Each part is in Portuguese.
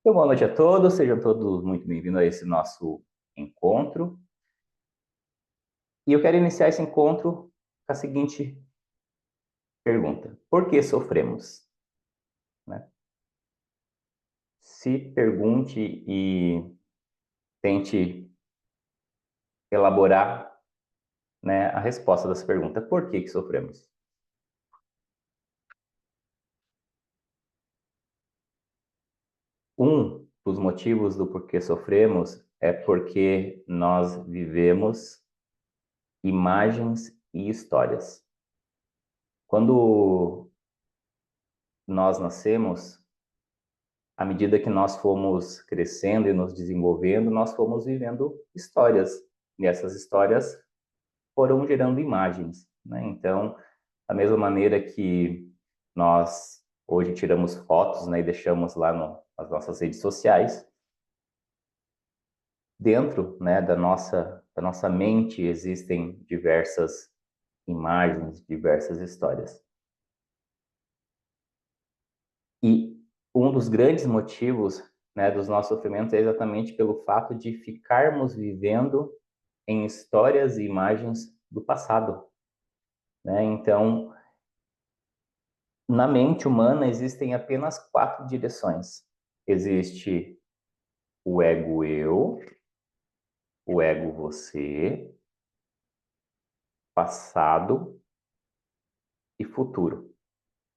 Então, boa noite a todos, sejam todos muito bem-vindos a esse nosso encontro. E eu quero iniciar esse encontro com a seguinte pergunta: por que sofremos? Né? Se pergunte e tente elaborar, né, a resposta dessa pergunta: por que sofremos? Um dos motivos do porquê sofremos é porque nós vivemos imagens e histórias. Quando nós nascemos, à medida que nós fomos crescendo e nos desenvolvendo, nós fomos vivendo histórias. E essas histórias foram gerando imagens, né? Então, da mesma maneira que nós hoje tiramos fotos, né, e deixamos lá nas nossas redes sociais, dentro, né, da nossa mente existem diversas imagens, diversas histórias. E um dos grandes motivos, né, dos nossos sofrimentos é exatamente pelo fato de ficarmos vivendo em histórias e imagens do passado, né? Então, na mente humana existem apenas quatro direções. Existe o ego eu, o ego você, passado e futuro.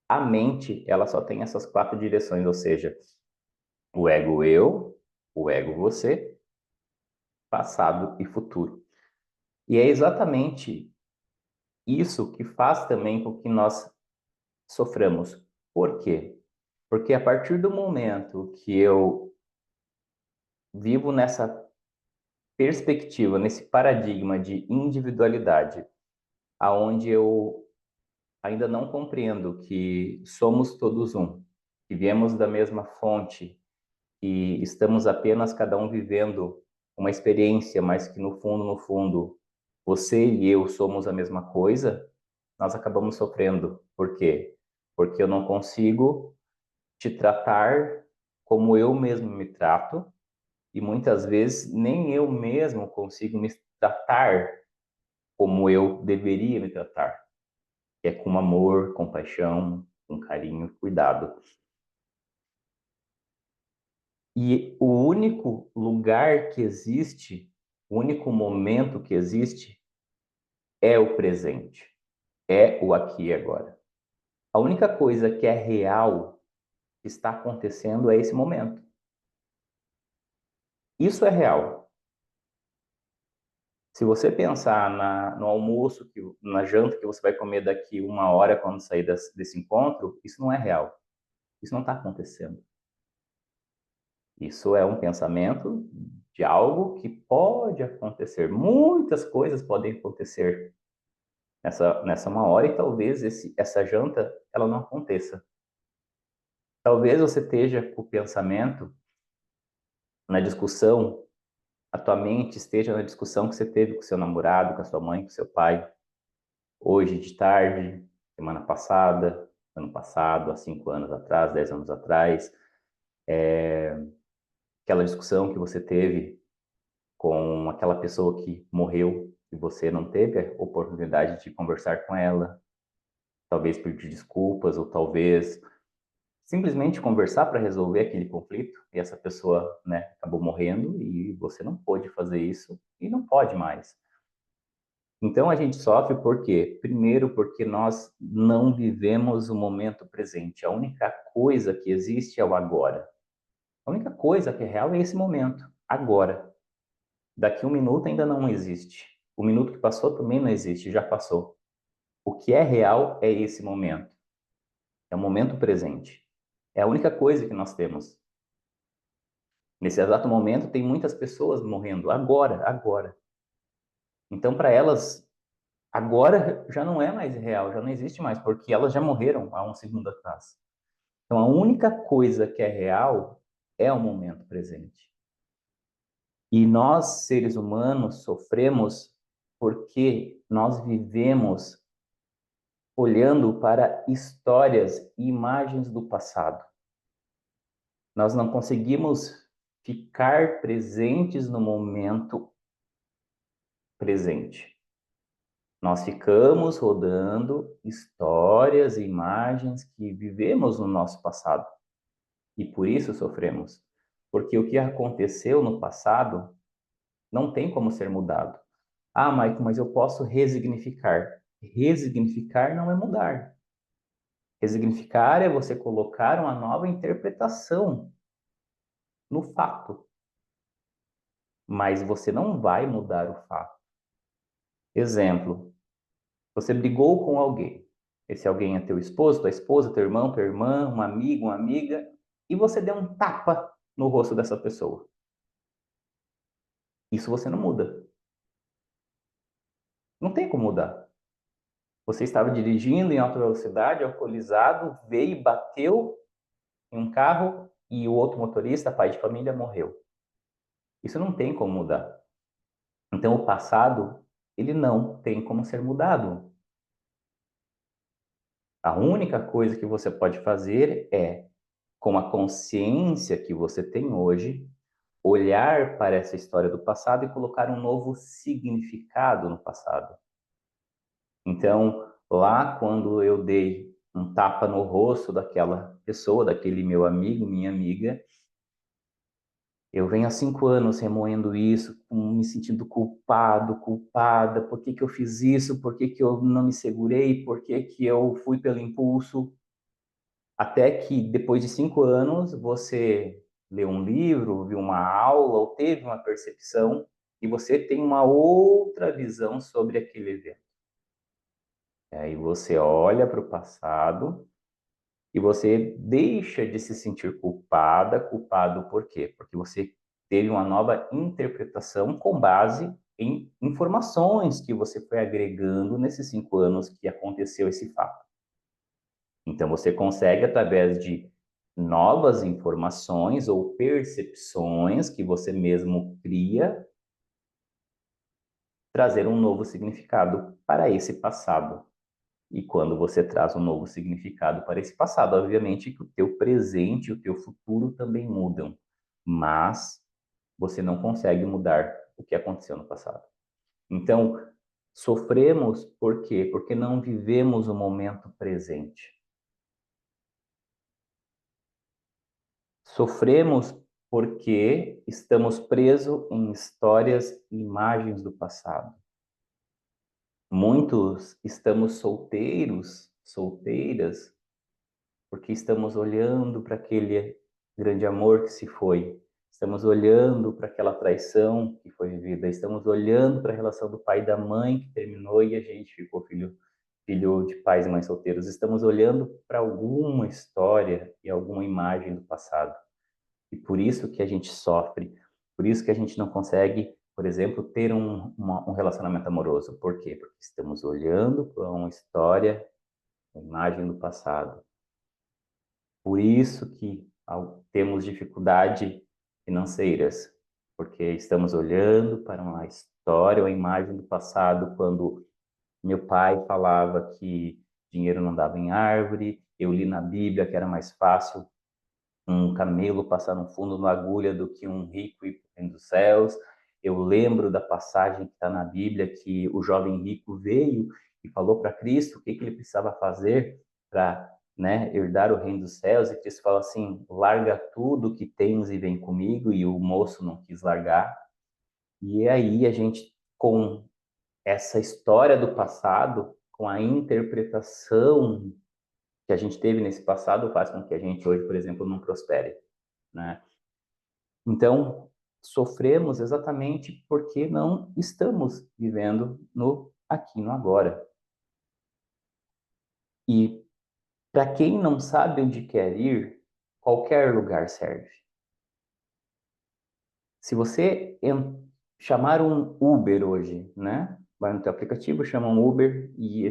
A mente, ela só tem essas quatro direções, ou seja, o ego eu, o ego você, passado e futuro. E é exatamente isso que faz também com que nós soframos. Por quê? Porque a partir do momento que eu vivo nessa perspectiva, nesse paradigma de individualidade, aonde eu ainda não compreendo que somos todos um, que viemos da mesma fonte e estamos apenas cada um vivendo uma experiência, mas que no fundo, você e eu somos a mesma coisa, nós acabamos sofrendo. Por quê? Porque eu não consigo te tratar como eu mesmo me trato e muitas vezes nem eu mesmo consigo me tratar como eu deveria me tratar, que é com amor, compaixão, com carinho, cuidado. E o único lugar que existe, o único momento que existe é o presente, é o aqui e agora. A única coisa que é real que está acontecendo é esse momento. Isso é real. Se você pensar no almoço, na janta que você vai comer daqui uma hora quando sair desse encontro, isso não é real. Isso não está acontecendo. Isso é um pensamento de algo que pode acontecer. Muitas coisas podem acontecer nessa uma hora e talvez essa janta ela não aconteça. Talvez você esteja com o pensamento na discussão, a tua mente esteja na discussão que você teve com seu namorado, com a sua mãe, com seu pai, hoje de tarde, semana passada, ano passado, há 5 anos atrás, 10 anos atrás, aquela discussão que você teve com aquela pessoa que morreu e você não teve a oportunidade de conversar com ela, talvez pedir desculpas ou talvez simplesmente conversar para resolver aquele conflito e essa pessoa, né, acabou morrendo e você não pôde fazer isso e não pode mais. Então a gente sofre por quê? Primeiro porque nós não vivemos o momento presente. A única coisa que existe é o agora. A única coisa que é real é esse momento, agora. Daqui um minuto ainda não existe. O minuto que passou também não existe, já passou. O que é real é esse momento. É o momento presente. É a única coisa que nós temos. Nesse exato momento, tem muitas pessoas morrendo. Agora, agora. Então, para elas, agora já não é mais real, já não existe mais, porque elas já morreram há um segundo atrás. Então, a única coisa que é real é o momento presente. E nós, seres humanos, sofremos porque nós vivemos olhando para histórias e imagens do passado. Nós não conseguimos ficar presentes no momento presente. Nós ficamos rodando histórias e imagens que vivemos no nosso passado e por isso sofremos. Porque o que aconteceu no passado não tem como ser mudado. Ah, Maicon, mas eu posso resignificar. Resignificar não é mudar. Resignificar é você colocar uma nova interpretação no fato, mas você não vai mudar o fato. Exemplo, você brigou com alguém. Esse alguém é teu esposo, tua esposa, teu irmão, tua irmã, um amigo, uma amiga, e você deu um tapa no rosto dessa pessoa. Isso você não muda. Não tem como mudar. Você estava dirigindo em alta velocidade, alcoolizado, veio e bateu em um carro e o outro motorista, pai de família, morreu. Isso não tem como mudar. Então, o passado, ele não tem como ser mudado. A única coisa que você pode fazer é, com a consciência que você tem hoje, olhar para essa história do passado e colocar um novo significado no passado. Então, lá quando eu dei um tapa no rosto daquela pessoa, daquele meu amigo, minha amiga, eu venho há 5 anos remoendo isso, me sentindo culpado, culpada. Por que que eu fiz isso? Por que que eu não me segurei? Por que que eu fui pelo impulso? Até que depois de 5 anos você leu um livro, viu uma aula ou teve uma percepção e você tem uma outra visão sobre aquele evento. E aí você olha para o passado e você deixa de se sentir culpada, culpado por quê? Porque você teve uma nova interpretação com base em informações que você foi agregando nesses 5 anos que aconteceu esse fato. Então você consegue, através de novas informações ou percepções que você mesmo cria, trazer um novo significado para esse passado. E quando você traz um novo significado para esse passado, obviamente que o teu presente e o teu futuro também mudam, mas você não consegue mudar o que aconteceu no passado. Então, sofremos por quê? Porque não vivemos o momento presente. Sofremos porque estamos presos em histórias e imagens do passado. Muitos estamos solteiros, solteiras, porque estamos olhando para aquele grande amor que se foi, estamos olhando para aquela traição que foi vivida, estamos olhando para a relação do pai e da mãe que terminou e a gente ficou filho de pais e mães solteiros, estamos olhando para alguma história e alguma imagem do passado. E por isso que a gente sofre, por isso que a gente não consegue, por exemplo, ter um relacionamento amoroso. Por quê? Porque estamos olhando para uma história, uma imagem do passado. Por isso que temos dificuldade financeiras, porque estamos olhando para uma história, uma imagem do passado, quando meu pai falava que dinheiro não dava em árvore, eu li na Bíblia que era mais fácil um camelo passar no fundo da agulha do que um rico ir para dos céus. Eu lembro da passagem que está na Bíblia que o jovem rico veio e falou para Cristo o que ele precisava fazer para, né, herdar o reino dos céus. E Cristo fala assim: larga tudo que tens e vem comigo. E o moço não quis largar. E aí a gente, com essa história do passado, com a interpretação que a gente teve nesse passado, faz com que a gente hoje, por exemplo, não prospere, né? Então, sofremos exatamente porque não estamos vivendo no aqui, no agora. E para quem não sabe onde quer ir, qualquer lugar serve. Se você chamar um Uber hoje, né? Vai no teu aplicativo, chama um Uber e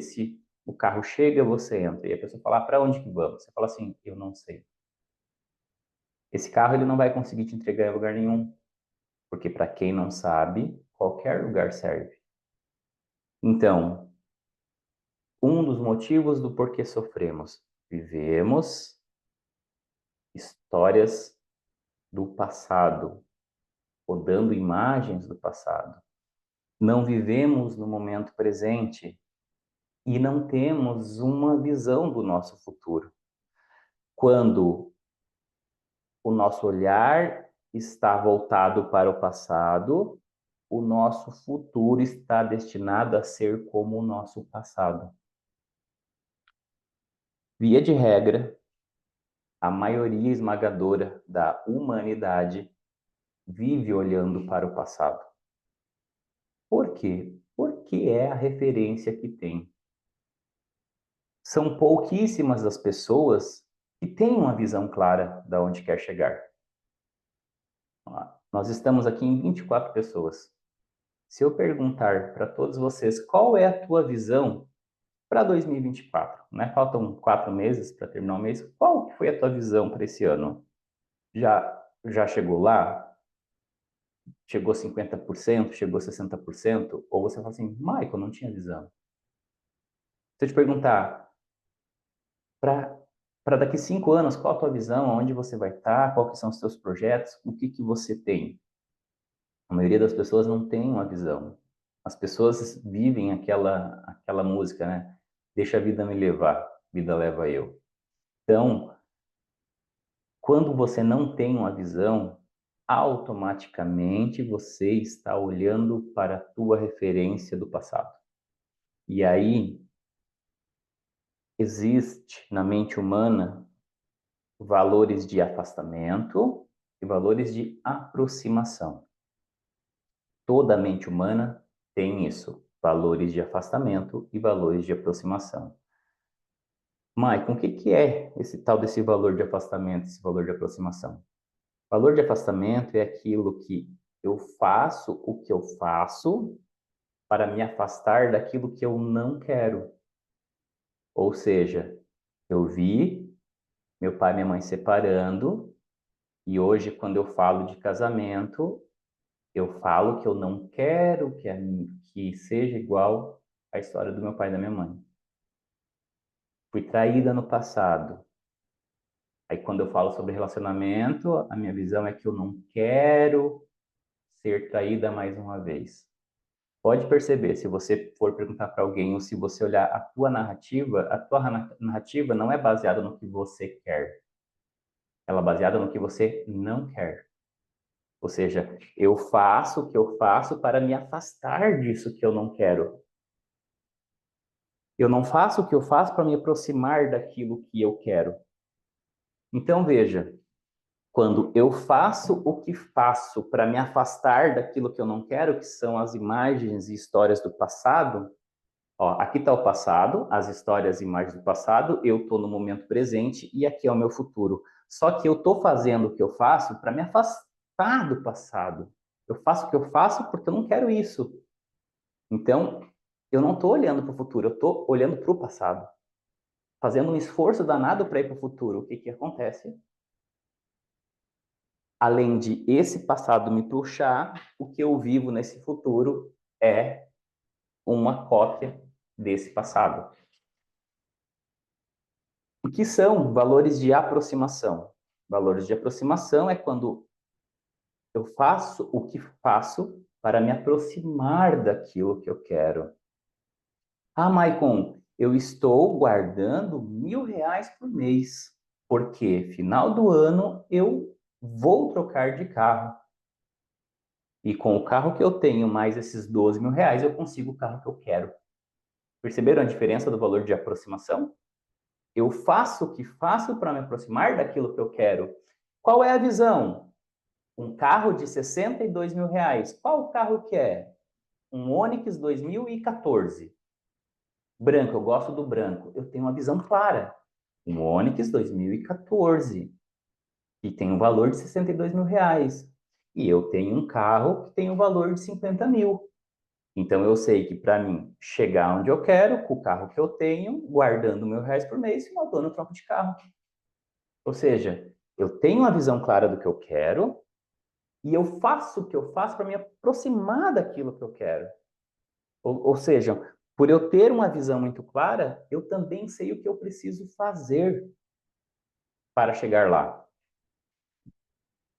o carro chega, você entra. E a pessoa fala: para onde que vamos? Você fala assim: eu não sei. Esse carro ele não vai conseguir te entregar em lugar nenhum, porque para quem não sabe, qualquer lugar serve. Então, um dos motivos do porquê sofremos. Vivemos histórias do passado, ou dando imagens do passado. Não vivemos no momento presente e não temos uma visão do nosso futuro. Quando o nosso olhar está voltado para o passado, o nosso futuro está destinado a ser como o nosso passado. Via de regra, a maioria esmagadora da humanidade vive olhando para o passado. Por quê? Porque é a referência que tem. São pouquíssimas as pessoas que têm uma visão clara de onde quer chegar. Nós estamos aqui em 24 pessoas. Se eu perguntar para todos vocês qual é a tua visão para 2024, né? Faltam 4 meses para terminar o mês. Qual que foi a tua visão para esse ano? Já chegou lá? Chegou 50%? Chegou 60%? Ou você fala assim, Michael, não tinha visão. Se eu te perguntar, para daqui 5 anos, qual a tua visão? Onde você vai estar? Quais são os teus projetos? O que você tem? A maioria das pessoas não tem uma visão. As pessoas vivem aquela música, né? Deixa a vida me levar, vida leva eu. Então, quando você não tem uma visão, automaticamente você está olhando para a tua referência do passado. E aí existe na mente humana valores de afastamento e valores de aproximação. Toda a mente humana tem isso, valores de afastamento e valores de aproximação. Maicon, o que é esse tal desse valor de afastamento, esse valor de aproximação? Valor de afastamento é aquilo que eu faço o que eu faço para me afastar daquilo que eu não quero. Ou seja, eu vi meu pai e minha mãe separando e hoje, quando eu falo de casamento, eu falo que eu não quero que seja igual à história do meu pai e da minha mãe. Fui traída no passado. Aí, quando eu falo sobre relacionamento, a minha visão é que eu não quero ser traída mais uma vez. Pode perceber, se você for perguntar para alguém ou se você olhar a tua narrativa não é baseada no que você quer. Ela é baseada no que você não quer. Ou seja, eu faço o que eu faço para me afastar disso que eu não quero. Eu não faço o que eu faço para me aproximar daquilo que eu quero. Então, veja, quando eu faço o que faço para me afastar daquilo que eu não quero, que são as imagens e histórias do passado, ó, aqui está o passado, as histórias e imagens do passado, eu estou no momento presente e aqui é o meu futuro. Só que eu estou fazendo o que eu faço para me afastar do passado. Eu faço o que eu faço porque eu não quero isso. Então, eu não estou olhando para o futuro, eu estou olhando para o passado. Fazendo um esforço danado para ir para o futuro. O que acontece? Além de esse passado me puxar, o que eu vivo nesse futuro é uma cópia desse passado. O que são valores de aproximação? Valores de aproximação é quando eu faço o que faço para me aproximar daquilo que eu quero. Ah, Maicon, eu estou guardando R$ 1.000 por mês, porque final do ano eu vou trocar de carro. E com o carro que eu tenho, mais esses R$ 12.000, eu consigo o carro que eu quero. Perceberam a diferença do valor de aproximação? Eu faço o que faço para me aproximar daquilo que eu quero. Qual é a visão? Um carro de R$ 62.000. Qual carro que é? Um Onix 2014. Branco, eu gosto do branco. Eu tenho uma visão clara. Um Onix 2014. E tem um valor de R$ 62.000. E eu tenho um carro que tem um valor de 50 mil. Então eu sei que para mim chegar onde eu quero, com o carro que eu tenho, guardando R$ 1.000 por mês, final do ano eu troco de carro. Ou seja, eu tenho uma visão clara do que eu quero e eu faço o que eu faço para me aproximar daquilo que eu quero. Ou seja, por eu ter uma visão muito clara, eu também sei o que eu preciso fazer para chegar lá.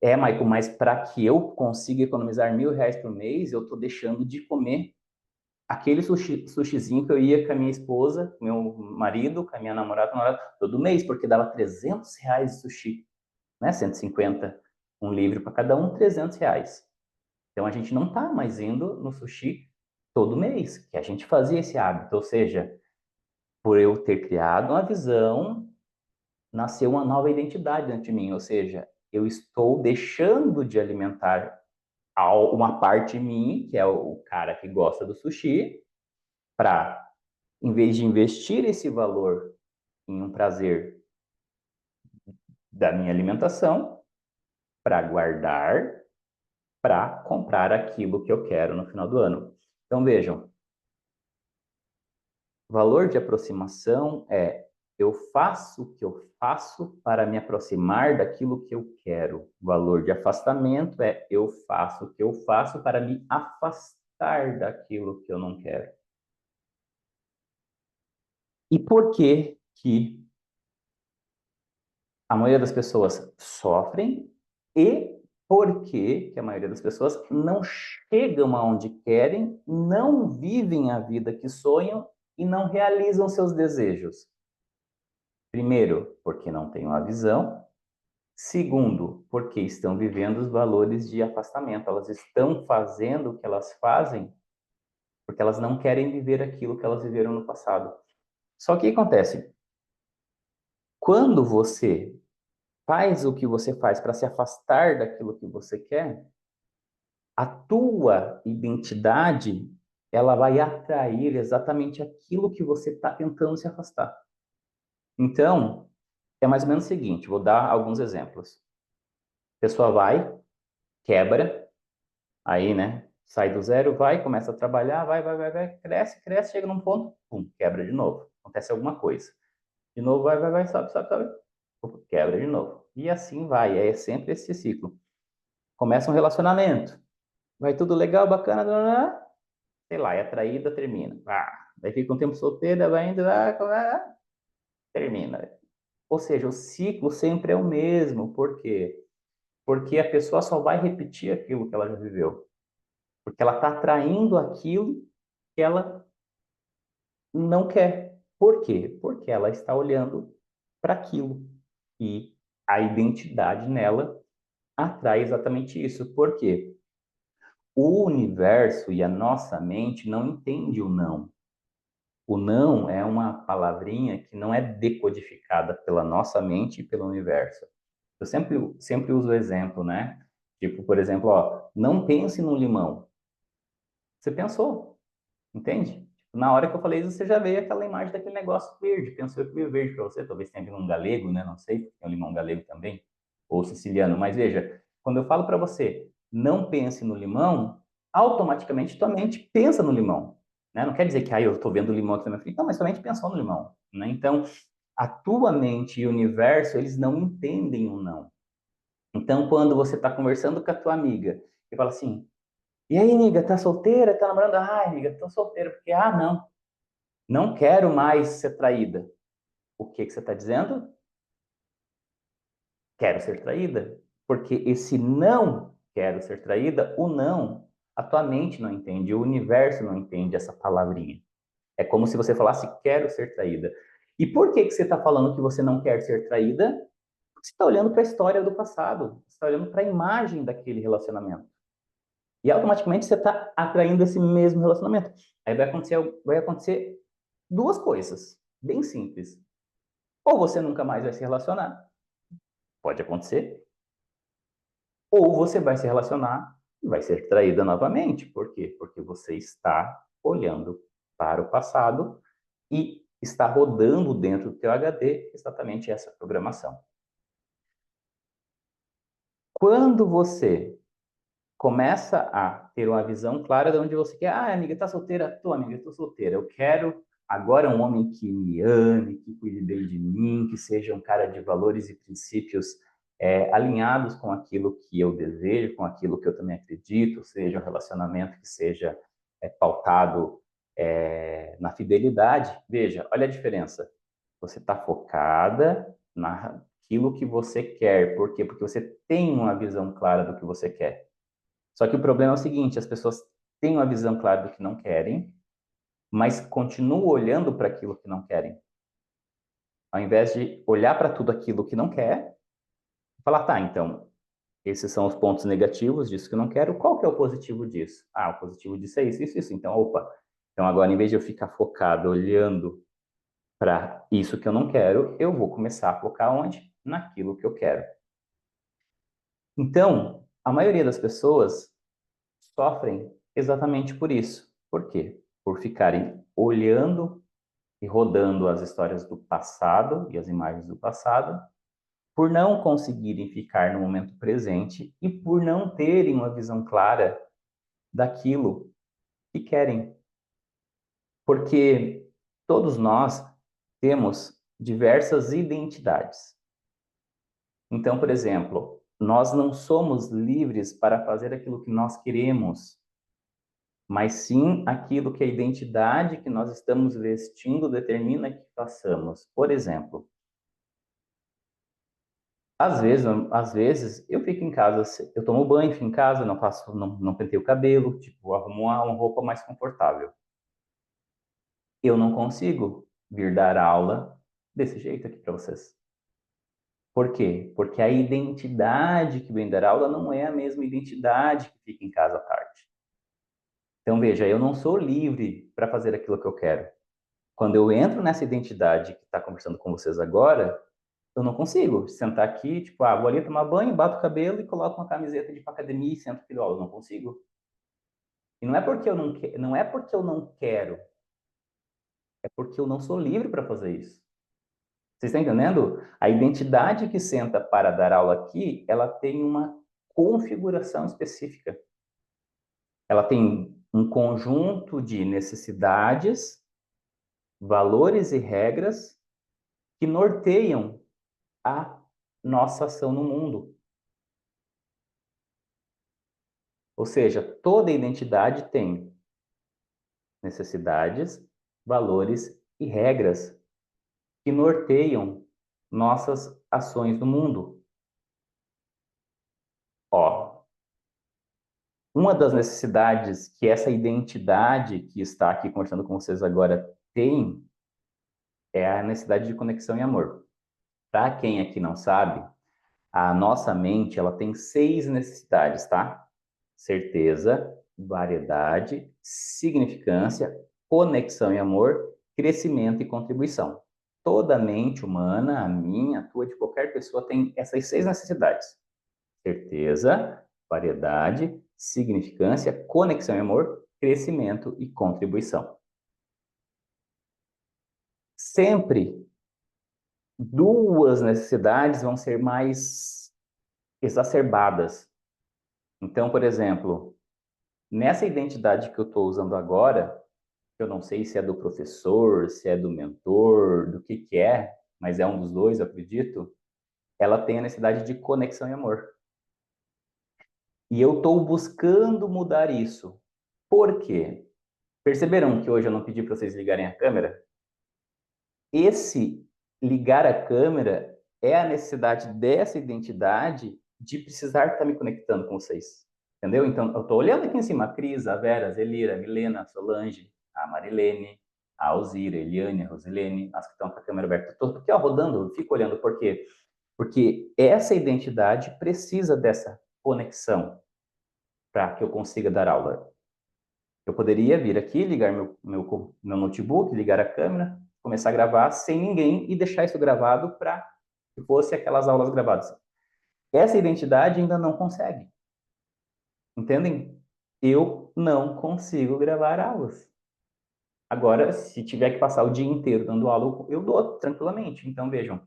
Michael, mas para que eu consiga economizar R$ 1.000 por mês, eu estou deixando de comer aquele sushizinho que eu ia com a minha esposa, com meu marido, com a minha namorada, todo mês, porque dava R$ 300 de sushi, né? 150 um livre para cada um, R$ 300. Então a gente não está mais indo no sushi todo mês, que a gente fazia esse hábito, ou seja, por eu ter criado uma visão, nasceu uma nova identidade dentro de mim, ou seja, eu estou deixando de alimentar uma parte minha, que é o cara que gosta do sushi, para, em vez de investir esse valor em um prazer da minha alimentação, para guardar, para comprar aquilo que eu quero no final do ano. Então vejam, valor de aproximação é eu faço o que eu faço para me aproximar daquilo que eu quero. Valor de afastamento é eu faço o que eu faço para me afastar daquilo que eu não quero. E por que que a maioria das pessoas sofrem e por que que a maioria das pessoas não chegam aonde querem, não vivem a vida que sonham e não realizam seus desejos? Primeiro, porque não têm uma visão. Segundo, porque estão vivendo os valores de afastamento. Elas estão fazendo o que elas fazem porque elas não querem viver aquilo que elas viveram no passado. Só que o que acontece? Quando você faz o que você faz para se afastar daquilo que você quer, a tua identidade ela vai atrair exatamente aquilo que você está tentando se afastar. Então, é mais ou menos o seguinte, vou dar alguns exemplos. A pessoa vai, quebra, aí, né, sai do zero, vai, começa a trabalhar, vai, cresce, cresce, chega num ponto, pum, quebra de novo. Acontece alguma coisa. De novo, vai, sobe, quebra de novo. E assim vai, é sempre esse ciclo. Começa um relacionamento, vai tudo legal, bacana, sei lá, é atraída, termina. Daí fica um tempo solteira, vai indo, termina. Ou seja, o ciclo sempre é o mesmo. Por quê? Porque a pessoa só vai repetir aquilo que ela já viveu. Porque ela está atraindo aquilo que ela não quer. Por quê? Porque ela está olhando para aquilo. E a identidade nela atrai exatamente isso. Por quê? O universo e a nossa mente não entende o não. O não é uma palavrinha que não é decodificada pela nossa mente e pelo universo. Eu sempre uso o exemplo, né? Tipo, por exemplo, ó, não pense no limão. Você pensou, entende? Tipo, na hora que eu falei isso, você já veio aquela imagem daquele negócio verde. Pensou que veio verde para você. Talvez tenha vindo um galego, né? Não sei, tem um limão galego também, ou siciliano. Mas veja, quando eu falo para você, não pense no limão, automaticamente tua mente pensa no limão. Né? Não quer dizer que eu estou vendo o limão aqui na minha frente. Não, mas tua mente pensou no limão. Né? Então, a tua mente e o universo, eles não entendem o não. Então, quando você está conversando com a tua amiga e fala assim, e aí, amiga, tá solteira? Tá namorando? Ah, amiga, tô solteira, porque, não quero mais ser traída. O que que você está dizendo? Quero ser traída. Porque esse não quero ser traída, o não, a tua mente não entende, o universo não entende essa palavrinha. É como se você falasse, quero ser traída. E por que que você está falando que você não quer ser traída? Porque você está olhando para a história do passado, você está olhando para a imagem daquele relacionamento. E automaticamente você está atraindo esse mesmo relacionamento. Aí vai acontecer duas coisas, bem simples. Ou você nunca mais vai se relacionar, pode acontecer, ou você vai se relacionar e vai ser traída novamente. Por quê? Porque você está olhando para o passado e está rodando dentro do teu HD exatamente essa programação. Quando você começa a ter uma visão clara de onde você quer. Ah, amiga, tá solteira? Tô, amiga, tô solteira. Eu quero agora um homem que me ame, que cuide bem de mim, que seja um cara de valores e princípios alinhados com aquilo que eu desejo, com aquilo que eu também acredito, seja um relacionamento que seja pautado na fidelidade. Veja, olha a diferença. Você está focada aquilo que você quer. Por quê? Porque você tem uma visão clara do que você quer. Só que o problema é o seguinte, as pessoas têm uma visão clara do que não querem, mas continuam olhando para aquilo que não querem. Ao invés de olhar para tudo aquilo que não quer, falar, tá, então, esses são os pontos negativos disso que eu não quero, qual que é o positivo disso? Ah, o positivo disso é isso, isso, isso. Então, opa, então agora em vez de eu ficar focado olhando para isso que eu não quero, eu vou começar a focar onde? Naquilo que eu quero. Então, a maioria das pessoas sofrem exatamente por isso. Por quê? Por ficarem olhando e rodando as histórias do passado e as imagens do passado, por não conseguirem ficar no momento presente e por não terem uma visão clara daquilo que querem. Porque todos nós temos diversas identidades. Então, por exemplo, nós não somos livres para fazer aquilo que nós queremos, mas sim aquilo que a identidade que nós estamos vestindo determina que façamos. Por exemplo, às vezes eu fico em casa, eu tomo banho, fico em casa, não faço, não penteio o cabelo, tipo, arrumo uma roupa mais confortável. Eu não consigo vir dar aula desse jeito aqui para vocês. Por quê? Porque a identidade que vem dar aula não é a mesma identidade que fica em casa à tarde. Então, veja, eu não sou livre para fazer aquilo que eu quero. Quando eu entro nessa identidade que está conversando com vocês agora, eu não consigo sentar aqui, tipo, vou ali tomar banho, bato o cabelo e coloco uma camiseta de ir pra academia e sento aqui do aula. Eu não consigo. E não é porque eu não é porque eu não quero, é porque eu não sou livre para fazer isso. Vocês estão entendendo? A identidade que senta para dar aula aqui, ela tem uma configuração específica. Ela tem um conjunto de necessidades, valores e regras que norteiam a nossa ação no mundo. Ou seja, toda identidade tem necessidades, valores e regras que norteiam nossas ações no mundo. Ó, uma das necessidades que essa identidade que está aqui conversando com vocês agora tem é a necessidade de conexão e amor. Para quem aqui não sabe, a nossa mente ela tem 6 necessidades, tá? Certeza, variedade, significância, conexão e amor, crescimento e contribuição. Toda mente humana, a minha, a tua, de qualquer pessoa, tem essas 6 necessidades: certeza, variedade, significância, conexão e amor, crescimento e contribuição. Sempre duas necessidades vão ser mais exacerbadas. Então, por exemplo, nessa identidade que eu estou usando agora, eu não sei se é do professor, se é do mentor, do que é, mas é um dos dois, eu acredito, ela tem a necessidade de conexão e amor. E eu estou buscando mudar isso. Por quê? Perceberam que hoje eu não pedi para vocês ligarem a câmera? Esse ligar a câmera é a necessidade dessa identidade de precisar estar me conectando com vocês. Entendeu? Então, eu estou olhando aqui em cima a Cris, a Vera, a Zelira, a Milena, a Solange, a Marilene, a Alzira, a Eliane, a Rosilene, as que estão com a câmera aberta. Estou aqui ó, rodando, eu fico olhando. Por quê? Porque essa identidade precisa dessa conexão para que eu consiga dar aula. Eu poderia vir aqui, ligar meu notebook, ligar a câmera, começar a gravar sem ninguém e deixar isso gravado para que fosse aquelas aulas gravadas. Essa identidade ainda não consegue. Entendem? Eu não consigo gravar aulas. Agora, se tiver que passar o dia inteiro dando aula, eu dou tranquilamente. Então, vejam.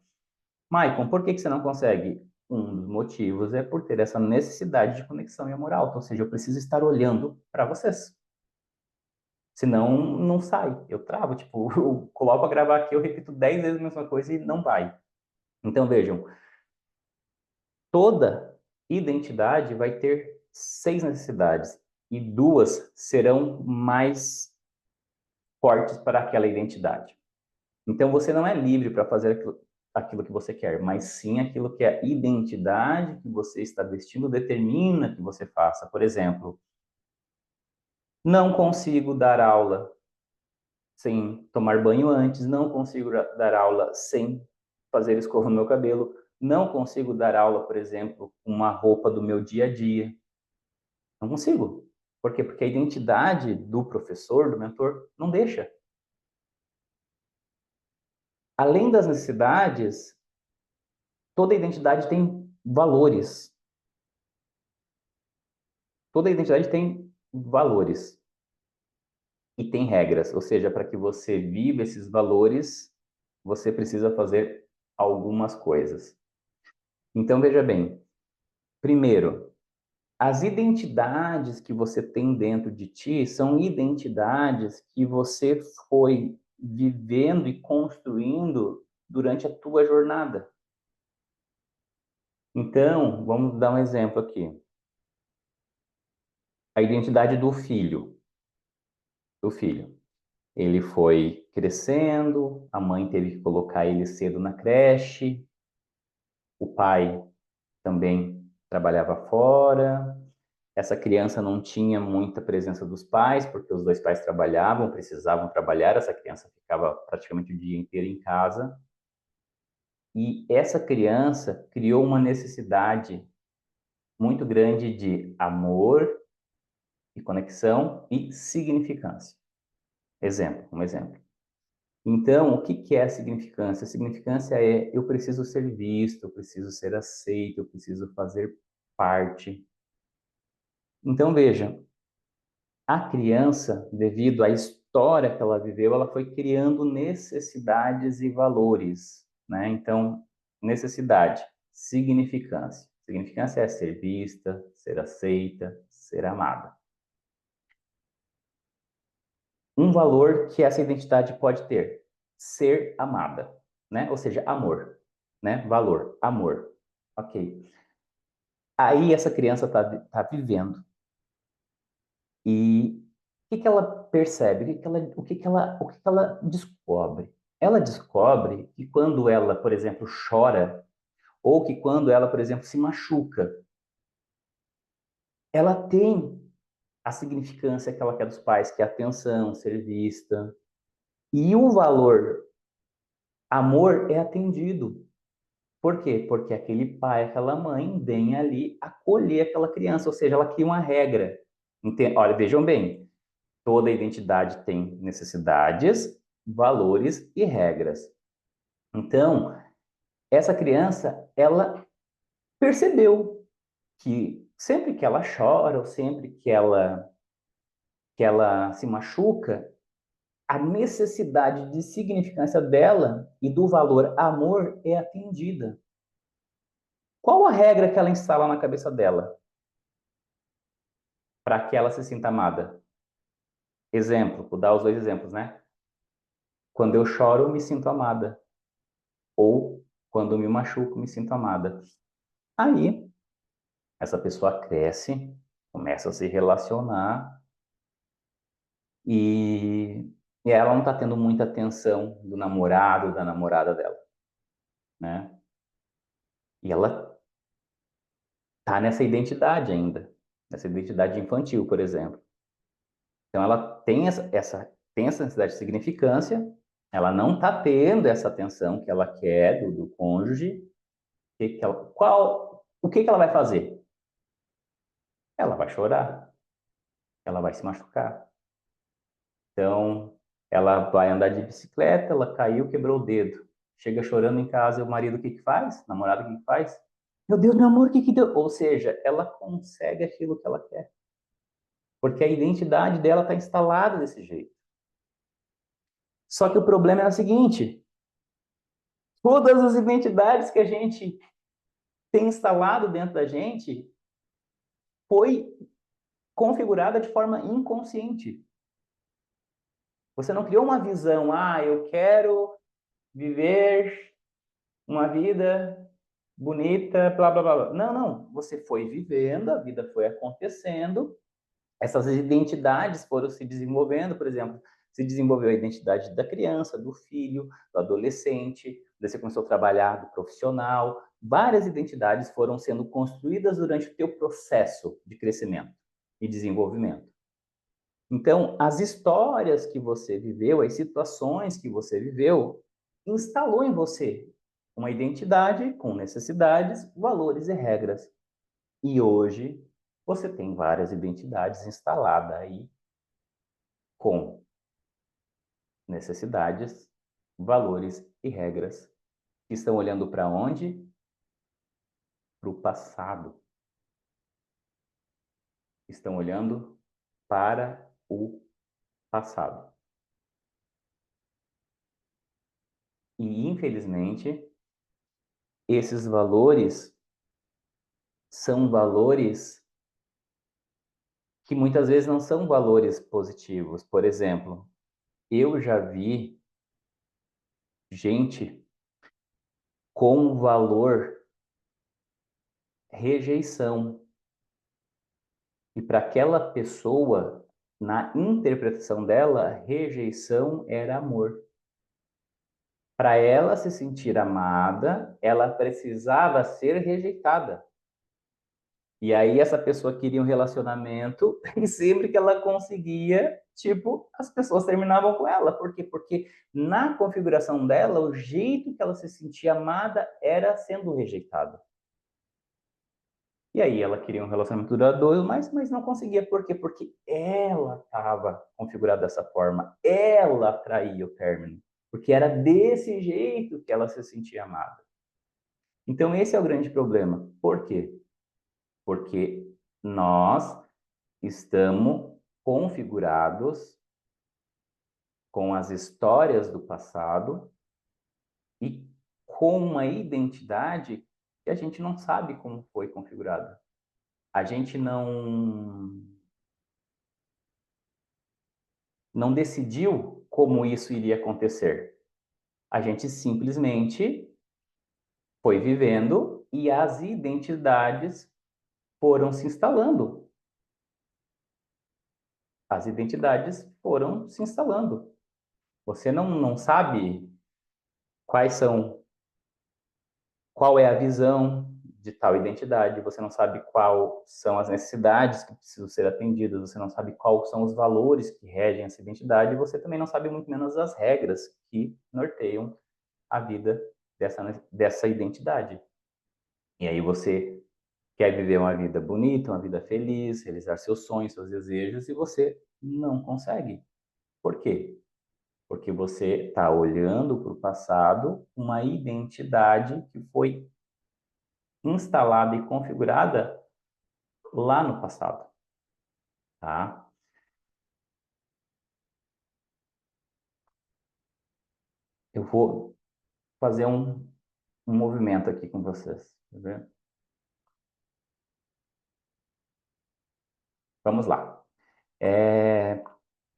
Maicon, por que que você não consegue? Um dos motivos é por ter essa necessidade de conexão e amor alto. Ou seja, eu preciso estar olhando para vocês. Senão, não sai. Eu travo, tipo, eu coloco a gravar aqui, eu repito 10 vezes a mesma coisa e não vai. Então, vejam, toda identidade vai ter 6 necessidades e 2 serão mais fortes para aquela identidade. Então, você não é livre para fazer aquilo que você quer, mas sim aquilo que a identidade que você está vestindo determina que você faça. Por exemplo, não consigo dar aula sem tomar banho antes, não consigo dar aula sem fazer escova no meu cabelo, não consigo dar aula, por exemplo, com uma roupa do meu dia a dia. Não consigo. Por quê? Porque a identidade do professor, do mentor, não deixa. Além das necessidades, toda identidade tem valores. Toda identidade tem valores e tem regras. Ou seja, para que você viva esses valores, você precisa fazer algumas coisas. Então, veja bem. Primeiro, as identidades que você tem dentro de ti são identidades que você foi vivendo e construindo durante a tua jornada. Então, vamos dar um exemplo aqui. A identidade do filho. Do filho. Ele foi crescendo, a mãe teve que colocar ele cedo na creche, o pai também trabalhava fora, essa criança não tinha muita presença dos pais, porque os dois pais trabalhavam, precisavam trabalhar, essa criança ficava praticamente o dia inteiro em casa. E essa criança criou uma necessidade muito grande de amor e conexão e significância. Um exemplo. Então, o que é a significância? A significância é eu preciso ser visto, eu preciso ser aceito, eu preciso fazer parte. Então, veja, a criança, devido à história que ela viveu, ela foi criando necessidades e valores, né? Então, necessidade, significância. Significância é ser vista, ser aceita, ser amada. Um valor que essa identidade pode ter, ser amada, né? Ou seja, amor, né? Valor, amor. Ok. Aí essa criança tá vivendo. E o que ela percebe? O que ela descobre? Ela descobre que quando ela, por exemplo, chora, ou que quando ela, por exemplo, se machuca, ela tem a significância que ela quer dos pais, que é atenção, ser vista. E o valor amor é atendido. Por quê? Porque aquele pai, aquela mãe vem ali acolher aquela criança, ou seja, ela cria uma regra. Olha, vejam bem, toda identidade tem necessidades, valores e regras. Então, essa criança, ela percebeu que sempre que ela chora ou sempre que ela se machuca, a necessidade de significância dela e do valor amor é atendida. Qual a regra que ela instala na cabeça dela para que ela se sinta amada? Exemplo, vou dar os dois exemplos, né? Quando eu choro, me sinto amada. Ou quando me machuco, me sinto amada. Aí, essa pessoa cresce, começa a se relacionar e, e ela não está tendo muita atenção do namorado, da namorada dela, né? E ela tá nessa identidade ainda, nessa identidade infantil, por exemplo. Então, ela tem tem essa necessidade de significância, ela não está tendo essa atenção que ela quer do cônjuge. O que ela vai fazer? Ela vai chorar, ela vai se machucar. Então, ela vai andar de bicicleta, ela caiu, quebrou o dedo. Chega chorando em casa, e o marido o que faz? O namorado o que faz? Meu Deus, meu amor, o que deu? Ou seja, ela consegue aquilo que ela quer. Porque a identidade dela está instalada desse jeito. Só que o problema é o seguinte: todas as identidades que a gente tem instalado dentro da gente foi configurada de forma inconsciente. Você não criou uma visão, eu quero viver uma vida bonita, blá, blá, blá. Não, não. Você foi vivendo, a vida foi acontecendo, essas identidades foram se desenvolvendo, por exemplo, se desenvolveu a identidade da criança, do filho, do adolescente, daí você começou a trabalhar do profissional, várias identidades foram sendo construídas durante o teu processo de crescimento e desenvolvimento. Então, as histórias que você viveu, as situações que você viveu, instalou em você uma identidade com necessidades, valores e regras. E hoje você tem várias identidades instaladas aí com necessidades, valores e regras que estão olhando para onde? Para o passado. Estão olhando para o passado. E, infelizmente, esses valores são valores que muitas vezes não são valores positivos. Por exemplo, eu já vi gente com valor rejeição. E para aquela pessoa, na interpretação dela, rejeição era amor. Para ela se sentir amada, ela precisava ser rejeitada. E aí essa pessoa queria um relacionamento e sempre que ela conseguia, tipo, as pessoas terminavam com ela. Por quê? Porque na configuração dela, o jeito que ela se sentia amada era sendo rejeitada. E aí ela queria um relacionamento duradouro, mas não conseguia. Por quê? Porque ela estava configurada dessa forma. Ela atraía o término. Porque era desse jeito que ela se sentia amada. Então esse é o grande problema. Por quê? Porque nós estamos configurados com as histórias do passado e com uma identidade que a gente não sabe como foi configurada. A gente não decidiu como isso iria acontecer. A gente simplesmente foi vivendo e as identidades foram se instalando. As identidades foram se instalando. Você não sabe quais são, qual é a visão de tal identidade, você não sabe quais são as necessidades que precisam ser atendidas, você não sabe quais são os valores que regem essa identidade, e você também não sabe muito menos as regras que norteiam a vida dessa identidade. E aí você quer viver uma vida bonita, uma vida feliz, realizar seus sonhos, seus desejos, e você não consegue. Por quê? Porque você está olhando para o passado uma identidade que foi instalada e configurada lá no passado, tá? Eu vou fazer um movimento aqui com vocês, tá vendo? Vamos lá.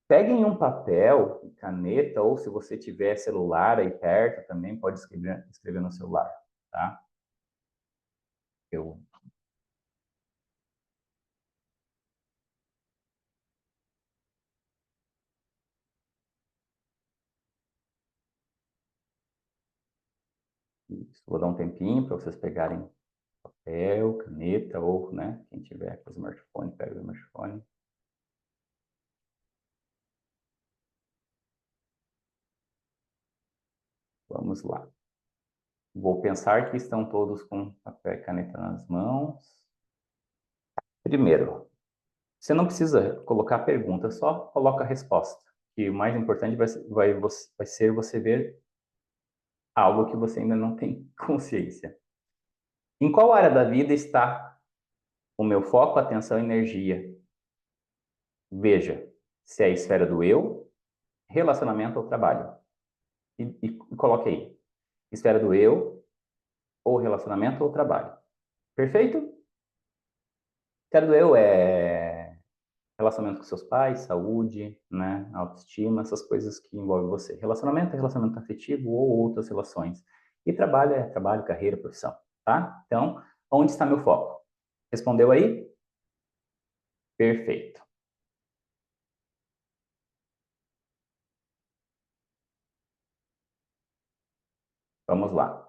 Peguem um papel e caneta, ou se você tiver celular aí perto também, pode escrever no celular, tá? Eu vou dar um tempinho para vocês pegarem papel, caneta, ou, né, quem tiver com o smartphone, pega o smartphone. Vamos lá. Vou pensar que estão todos com papel e caneta nas mãos. Primeiro, você não precisa colocar a pergunta, só coloca a resposta. E o mais importante vai ser você ver algo que você ainda não tem consciência. Em qual área da vida está o meu foco, atenção e energia? Veja se é a esfera do eu, relacionamento ou trabalho. E coloque aí. Esfera do eu, ou relacionamento ou trabalho. Perfeito? Esfera do eu é relacionamento com seus pais, saúde, né, autoestima, essas coisas que envolvem você. Relacionamento é relacionamento afetivo ou outras relações. E trabalho é trabalho, carreira, profissão, tá? Então, onde está meu foco? Respondeu aí? Perfeito. Vamos lá.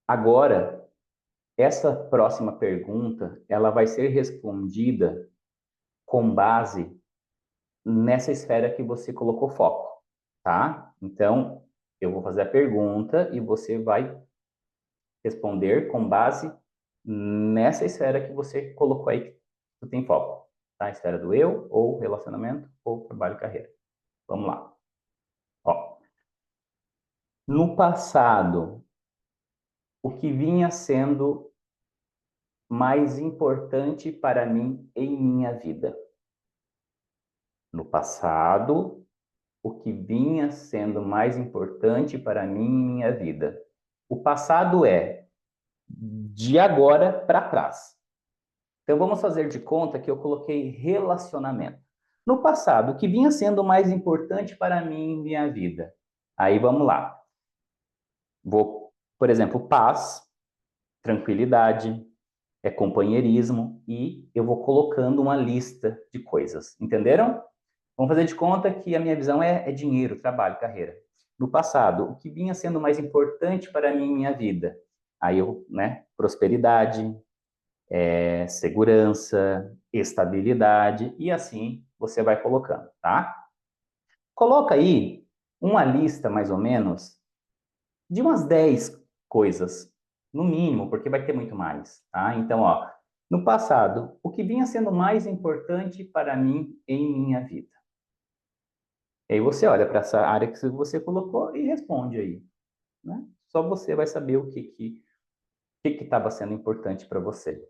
Agora, essa próxima pergunta, ela vai ser respondida com base nessa esfera que você colocou foco, tá? Então, eu vou fazer a pergunta e você vai responder com base nessa esfera que você colocou aí que tu tem foco, tá? A esfera do eu, ou relacionamento, ou trabalho e carreira. Vamos lá. Ó, no passado, o que vinha sendo mais importante para mim em minha vida? No passado, o que vinha sendo mais importante para mim em minha vida? O passado é de agora para trás. Então vamos fazer de conta que eu coloquei relacionamento. No passado, o que vinha sendo mais importante para mim em minha vida? Aí vamos lá. Vou, por exemplo, paz, tranquilidade, companheirismo e eu vou colocando uma lista de coisas. Entenderam? Vamos fazer de conta que a minha visão é dinheiro, trabalho, carreira. No passado, o que vinha sendo mais importante para mim em minha vida? Aí eu, né, prosperidade, segurança, estabilidade e assim você vai colocando, tá? Coloca aí uma lista mais ou menos de umas 10 coisas, no mínimo, porque vai ter muito mais, tá? Então, ó, no passado, o que vinha sendo mais importante para mim em minha vida? E aí você olha para essa área que você colocou e responde aí, né? Só você vai saber o que estava sendo importante para você.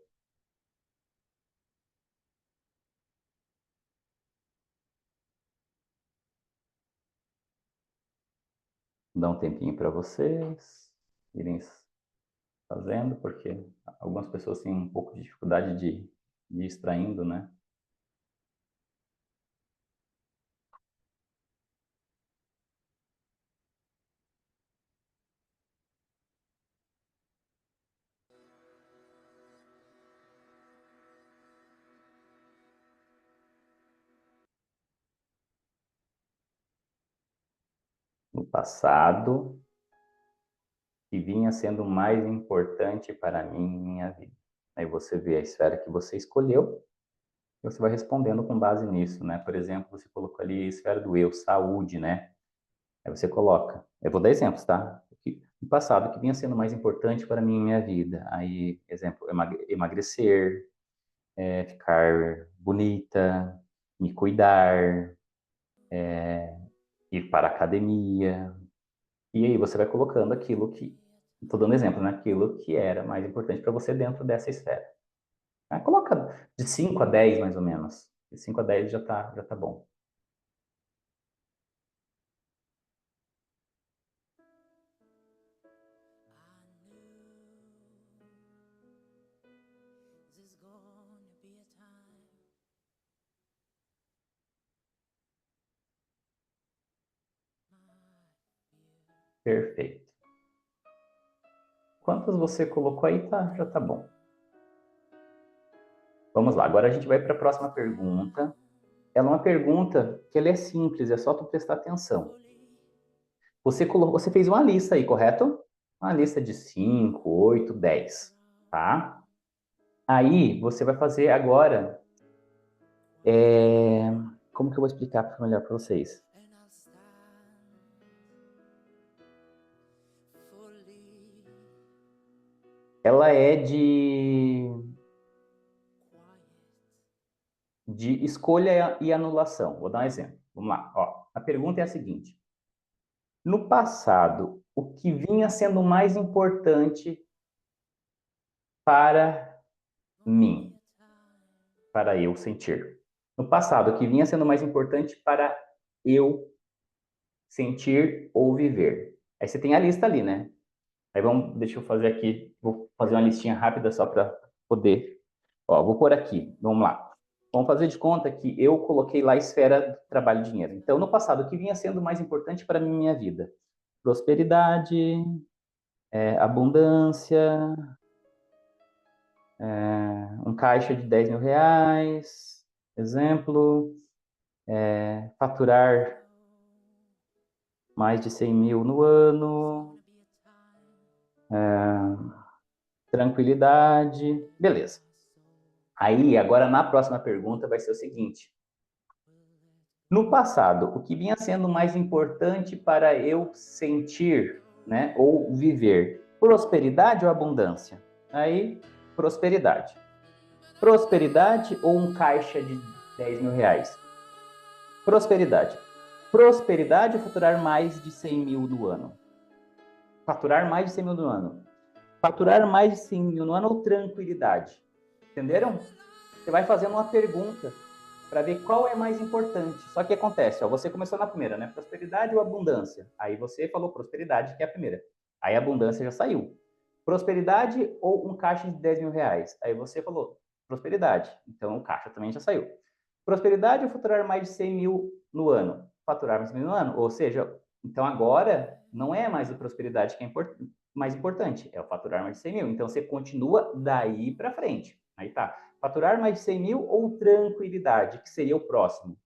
Dá um tempinho para vocês irem fazendo, porque algumas pessoas têm um pouco de dificuldade de ir extraindo, né? No passado, que vinha sendo mais importante para mim em minha vida. Aí você vê a esfera que você escolheu e você vai respondendo com base nisso, né? Por exemplo, você colocou ali a esfera do eu, saúde, né? Aí você coloca. Eu vou dar exemplos, tá? No passado, o que vinha sendo mais importante para mim em minha vida? Aí, exemplo, emagrecer, ficar bonita, me cuidar, ir para a academia. E aí você vai colocando aquilo que, estou dando exemplo, né? Aquilo que era mais importante para você dentro dessa esfera. Aí coloca de 5 a 10 mais ou menos. De 5 a 10 já tá bom. Perfeito. Quantas você colocou aí, tá, já tá bom. Vamos lá, agora a gente vai para a próxima pergunta. Ela é uma pergunta que ela é simples, é só tu prestar atenção. Você fez uma lista aí, correto? Uma lista de 5, 8, 10, tá? Aí você vai fazer agora. é, Como que eu vou explicar melhor para vocês? Ela é de escolha e anulação. Vou dar um exemplo. Vamos lá. Ó, a pergunta é a seguinte: no passado, o que vinha sendo mais importante para mim, para eu sentir? No passado, o que vinha sendo mais importante para eu sentir ou viver? Aí você tem a lista ali, né? Aí deixa eu fazer aqui, vou fazer uma listinha rápida só para poder. Ó, vou pôr aqui, vamos lá. Vamos fazer de conta que eu coloquei lá a esfera do trabalho e dinheiro. Então, no passado, o que vinha sendo mais importante para mim minha vida? Prosperidade, abundância, um caixa de 10 mil reais, exemplo, faturar mais de 100 mil no ano, tranquilidade, beleza. Aí, agora na próxima pergunta vai ser o seguinte: no passado, o que vinha sendo mais importante para eu sentir, né, ou viver? Prosperidade ou abundância? Aí, prosperidade. Prosperidade ou um caixa de 10 mil reais? Prosperidade. Prosperidade ou faturar mais de 100 mil no ano? Faturar mais de 100 mil no ano. Faturar mais de 100 mil no ano ou tranquilidade? Entenderam? Você vai fazendo uma pergunta para ver qual é mais importante. Só que acontece, ó, você começou na primeira, né? Prosperidade ou abundância? Aí você falou prosperidade, que é a primeira. Aí a abundância já saiu. Prosperidade ou um caixa de 10 mil reais? Aí você falou prosperidade. Então o caixa também já saiu. Prosperidade ou faturar mais de 100 mil no ano? Faturar mais de 100 mil no ano. Ou seja, então agora não é mais a prosperidade que é mais importante, é o faturar mais de 100 mil. Então você continua daí para frente. Aí tá. Faturar mais de 100 mil ou tranquilidade, que seria o próximo?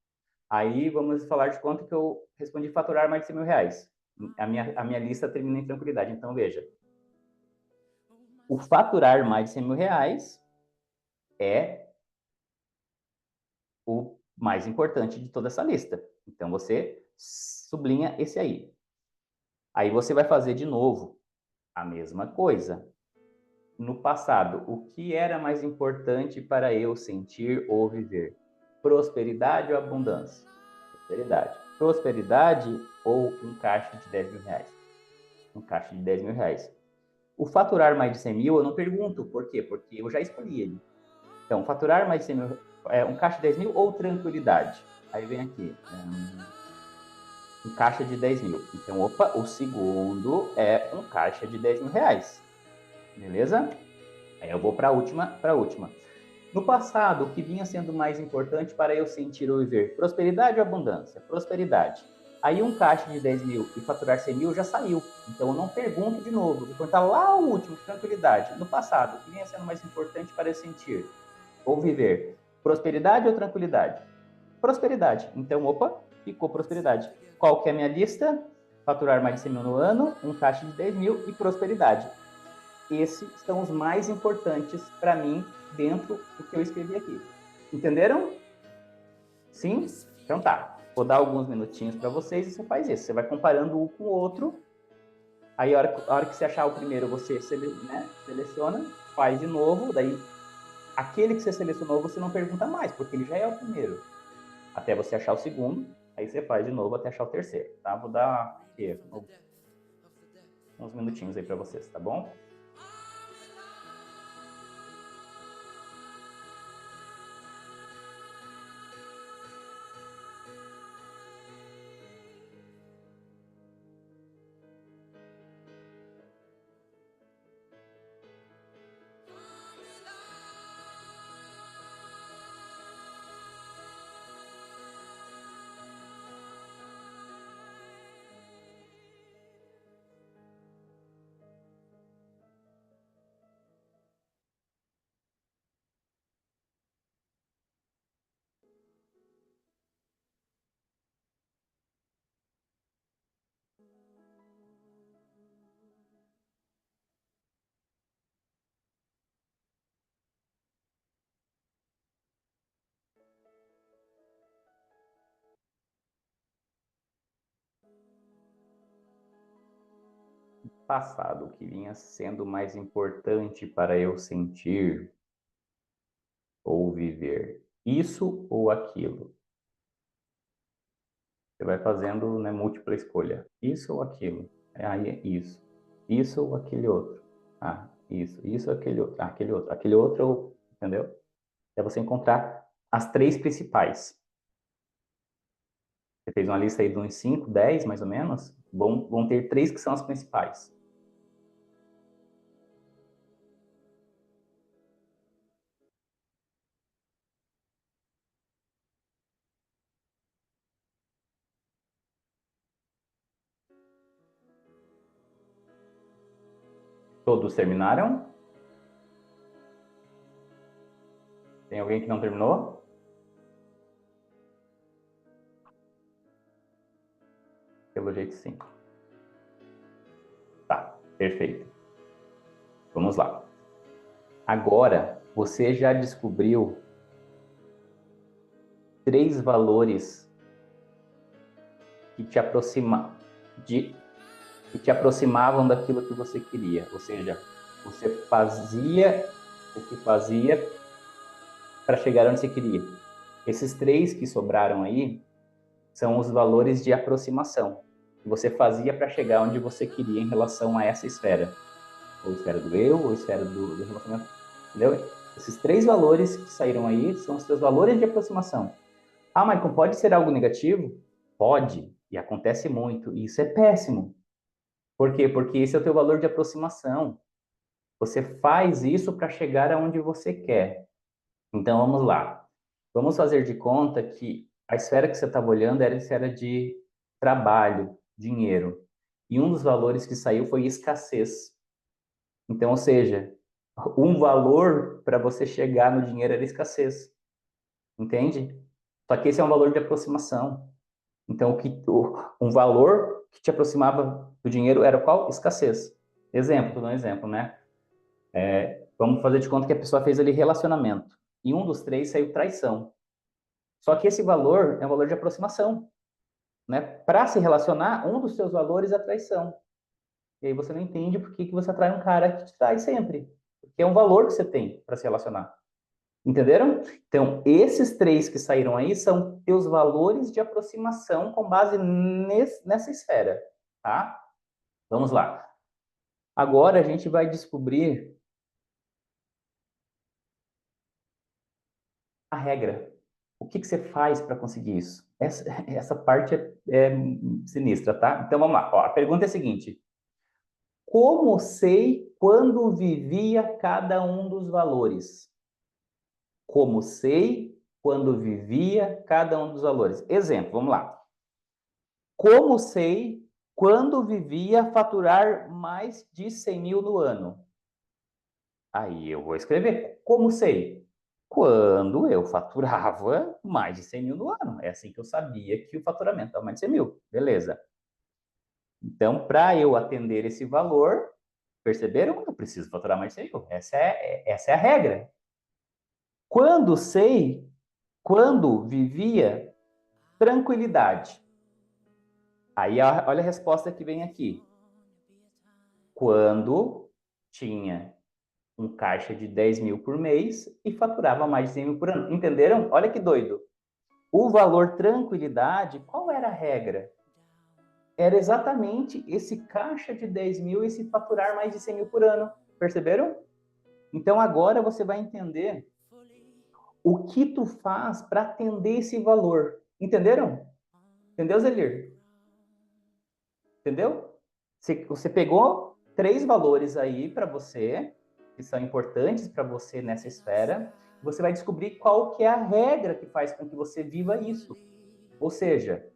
Aí vamos falar de quanto que eu respondi faturar mais de 100 mil reais. A minha lista termina em tranquilidade. Então veja, o faturar mais de 100 mil reais é o mais importante de toda essa lista. Então você sublinha esse aí. Aí você vai fazer de novo a mesma coisa. No passado, o que era mais importante para eu sentir ou viver? Prosperidade ou abundância? Prosperidade. Prosperidade ou um caixa de 10 mil reais? Um caixa de 10 mil reais. O faturar mais de 100 mil, eu não pergunto por quê, porque eu já escolhi ele. Então, faturar mais de 100 mil, um caixa de 10 mil ou tranquilidade? Aí vem aqui, um caixa de 10 mil. Então, opa, o segundo é um caixa de 10 mil reais. Beleza? Aí eu vou para a última. No passado, o que vinha sendo mais importante para eu sentir ou viver? Prosperidade ou abundância? Prosperidade. Aí um caixa de 10 mil e faturar 100 mil já saiu. Então eu não pergunto de novo. Vou perguntar lá o último, tranquilidade. No passado, o que vinha sendo mais importante para eu sentir ou viver? Prosperidade ou tranquilidade? Prosperidade. Então, opa, ficou prosperidade. Qual que é a minha lista? Faturar mais de 100 mil no ano, um caixa de 10 mil e prosperidade. Esses são os mais importantes para mim dentro do que eu escrevi aqui. Entenderam? Sim? Então tá. Vou dar alguns minutinhos para vocês e você faz isso. Você vai comparando um com o outro. Aí, a hora que você achar o primeiro, você seleciona, faz de novo. Daí, aquele que você selecionou, você não pergunta mais, porque ele já é o primeiro. Até você achar o segundo. Aí você faz de novo até achar o terceiro. Tá? Vou dar uns minutinhos aí para vocês, tá bom? Passado, o que vinha sendo mais importante para eu sentir ou viver? Isso ou aquilo? Você vai fazendo, né, múltipla escolha. Isso ou aquilo? Aí é isso. Isso ou aquele outro? Ah, isso. Isso ou aquele outro? Ah, aquele outro. Aquele outro, entendeu? É você encontrar as três principais. Você fez uma lista aí de uns 5, 10, mais ou menos. Vão ter três que são as principais. Todos terminaram? Tem alguém que não terminou? Pelo jeito, sim. Tá, perfeito. Vamos lá. Agora, você já descobriu 3 valores que te que te aproximavam daquilo que você queria. Ou seja, você fazia o que fazia para chegar onde você queria. Esses 3 que sobraram aí são os valores de aproximação que você fazia para chegar onde você queria em relação a essa esfera. Ou esfera do eu, ou esfera do relacionamento. Entendeu? Esses 3 valores que saíram aí são os seus valores de aproximação. Ah, Michael, pode ser algo negativo? Pode, e acontece muito, e isso é péssimo. Por quê? Porque esse é o teu valor de aproximação. Você faz isso para chegar aonde você quer. Então, vamos lá. Vamos fazer de conta que a esfera que você estava olhando era a esfera de trabalho, dinheiro. E um dos valores que saiu foi escassez. Então, ou seja, um valor para você chegar no dinheiro era escassez. Entende? Só que esse é um valor de aproximação. Então, um valor que te aproximava do dinheiro era qual? Escassez. Exemplo, tô dando um exemplo, né? Vamos fazer de conta que a pessoa fez ali relacionamento. E um dos 3 saiu traição. Só que esse valor é um valor de aproximação, né? Para se relacionar, um dos seus valores é a traição. E aí você não entende por que você atrai um cara que te trai sempre. Porque é um valor que você tem para se relacionar. Entenderam? Então, esses 3 que saíram aí são teus valores de aproximação com base nessa esfera, tá? Vamos lá. Agora a gente vai descobrir a regra. O que você faz para conseguir isso? Essa parte é sinistra, tá? Então vamos lá. Ó, a pergunta é a seguinte: como sei quando vivia cada um dos valores? Como sei quando vivia cada um dos valores? Exemplo, vamos lá. Como sei quando vivia faturar mais de 100 mil no ano? Aí eu vou escrever. Como sei? Quando eu faturava mais de 100 mil no ano. É assim que eu sabia que o faturamento estava mais de 100 mil. Beleza. Então, para eu atender esse valor, perceberam? Eu preciso faturar mais de 100 mil. Essa é a regra. Quando sei, quando vivia tranquilidade. Aí olha a resposta que vem aqui. Quando tinha um caixa de 10 mil por mês e faturava mais de 100 mil por ano. Entenderam? Olha que doido. O valor tranquilidade, qual era a regra? Era exatamente esse caixa de 10 mil e esse faturar mais de 100 mil por ano. Perceberam? Então agora você vai entender o que tu faz para atender esse valor. Entenderam? Entendeu, Zelir? Entendeu? Você pegou 3 valores aí para você, que são importantes para você nessa esfera, e você vai descobrir qual que é a regra que faz com que você viva isso. Ou seja,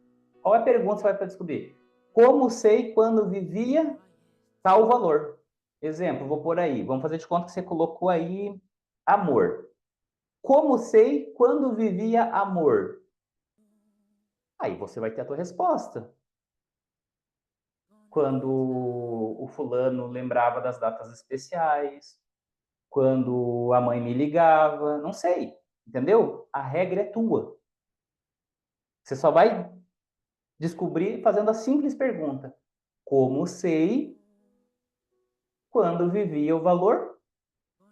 qual é a pergunta que você vai para descobrir? Como sei quando vivia tal valor? Exemplo, vou por aí. Vamos fazer de conta que você colocou aí amor. Como sei quando vivia amor? Aí você vai ter a tua resposta. Quando o fulano lembrava das datas especiais, quando a mãe me ligava, não sei, entendeu? A regra é tua. Você só vai descobrir fazendo a simples pergunta: como sei quando vivia o valor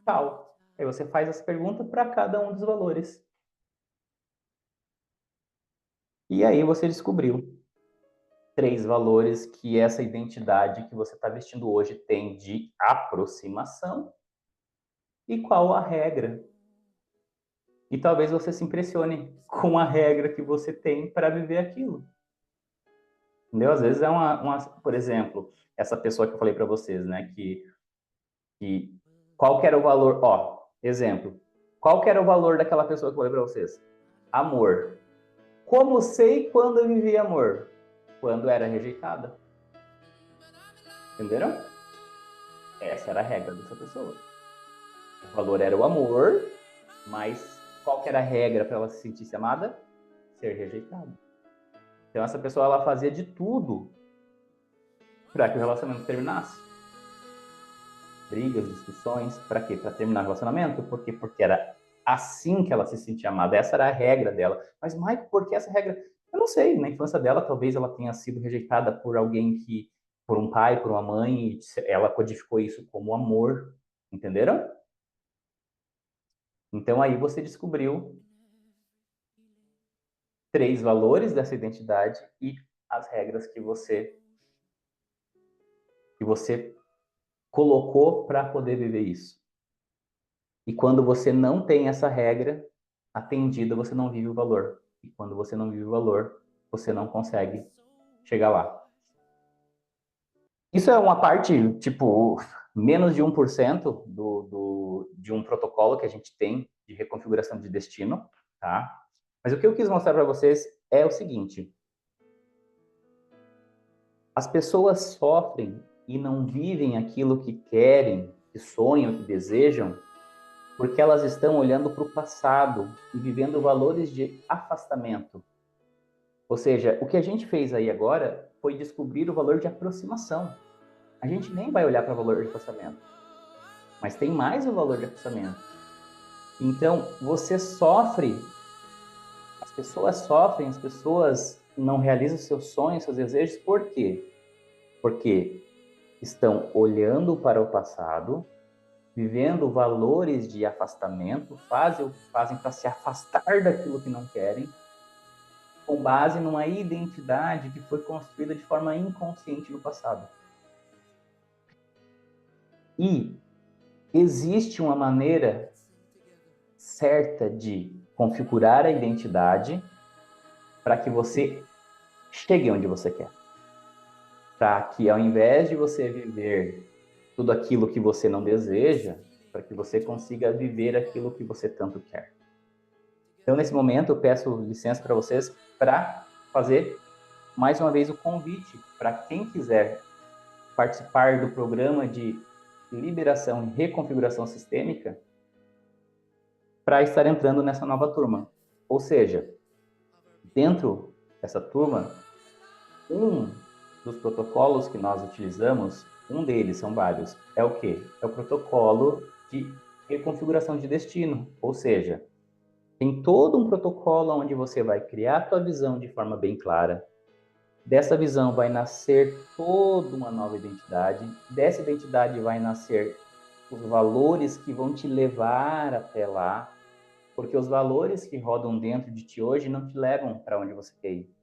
tal? Aí você faz essa pergunta para cada um dos valores. E aí você descobriu 3 valores que essa identidade que você está vestindo hoje tem de aproximação e qual a regra. E talvez você se impressione com a regra que você tem para viver aquilo. Entendeu? Às vezes é por exemplo, essa pessoa que eu falei para vocês, né, que qual que era o valor, ó, exemplo, qual que era o valor daquela pessoa que eu falei para vocês? Amor. Como sei quando eu vivi amor? Quando era rejeitada. Entenderam? Essa era a regra dessa pessoa. O valor era o amor, mas qual que era a regra para ela se sentir amada? Ser rejeitada. Então, essa pessoa, ela fazia de tudo para que o relacionamento terminasse. Brigas, discussões, para quê? Para terminar o relacionamento? Por quê? Porque era assim que ela se sentia amada, essa era a regra dela. Mas, Mike, por que essa regra? Eu não sei, na infância dela, talvez ela tenha sido rejeitada por alguém que, por um pai, por uma mãe, e ela codificou isso como amor, entenderam? Então, aí você descobriu 3 valores dessa identidade e as regras que você colocou para poder viver isso. E quando você não tem essa regra atendida, você não vive o valor. E quando você não vive o valor, você não consegue chegar lá. Isso é uma parte, tipo, menos de 1% de um protocolo que a gente tem de reconfiguração de destino, tá? Mas o que eu quis mostrar para vocês é o seguinte: as pessoas sofrem e não vivem aquilo que querem, que sonham, que desejam, porque elas estão olhando para o passado e vivendo valores de afastamento. Ou seja, o que a gente fez aí agora foi descobrir o valor de aproximação. A gente nem vai olhar para o valor de afastamento, mas tem mais o valor de afastamento. Então, você sofre, as pessoas sofrem, as pessoas não realizam seus sonhos, seus desejos, por quê? Porque estão olhando para o passado, vivendo valores de afastamento, fazem o que fazem para se afastar daquilo que não querem, com base numa identidade que foi construída de forma inconsciente no passado. E existe uma maneira certa de configurar a identidade para que você chegue onde você quer. Para que, ao invés de você viver tudo aquilo que você não deseja, para que você consiga viver aquilo que você tanto quer. Então, nesse momento, eu peço licença para vocês para fazer mais uma vez o convite para quem quiser participar do programa de liberação e reconfiguração sistêmica para estar entrando nessa nova turma. Ou seja, dentro dessa turma, um dos protocolos que nós utilizamos, um deles, são vários, é o quê? É o protocolo de reconfiguração de destino. Ou seja, tem todo um protocolo onde você vai criar a tua visão de forma bem clara. Dessa visão vai nascer toda uma nova identidade. Dessa identidade vai nascer os valores que vão te levar até lá, porque os valores que rodam dentro de ti hoje não te levam para onde você quer ir.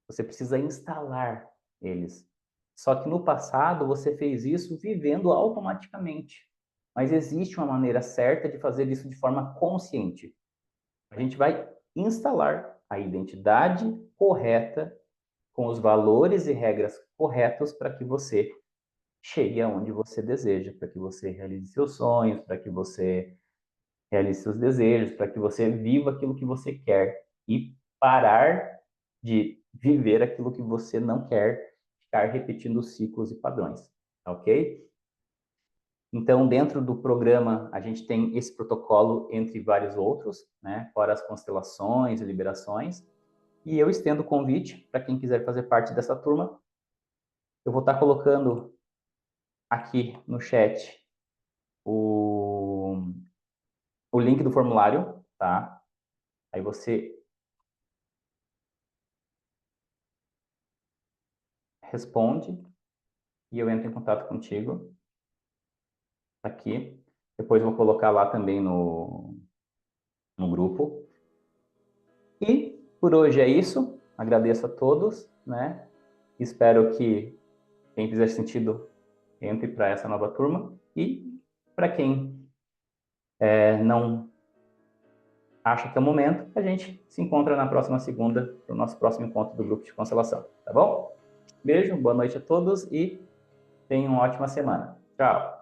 Você precisa instalar eles. Só que no passado você fez isso vivendo automaticamente. Mas existe uma maneira certa de fazer isso de forma consciente. A gente vai instalar a identidade correta com os valores e regras corretos para que você chegue aonde você deseja, para que você realize seus sonhos, para que você realize seus desejos, para que você viva aquilo que você quer e parar de viver aquilo que você não quer, ficar repetindo ciclos e padrões, ok? Então, dentro do programa, a gente tem esse protocolo entre vários outros, né? Fora as constelações e liberações. E eu estendo o convite para quem quiser fazer parte dessa turma. Eu vou estar colocando aqui no chat o, o link do formulário, tá? Aí você responde e eu entro em contato contigo aqui. Depois vou colocar lá também no grupo. E por hoje é isso. Agradeço a todos, né? Espero que quem fizer sentido entre para essa nova turma. E para quem não acha que é o momento, a gente se encontra na próxima segunda para o nosso próximo encontro do grupo de constelação, tá bom? Beijo, boa noite a todos e tenham uma ótima semana. Tchau!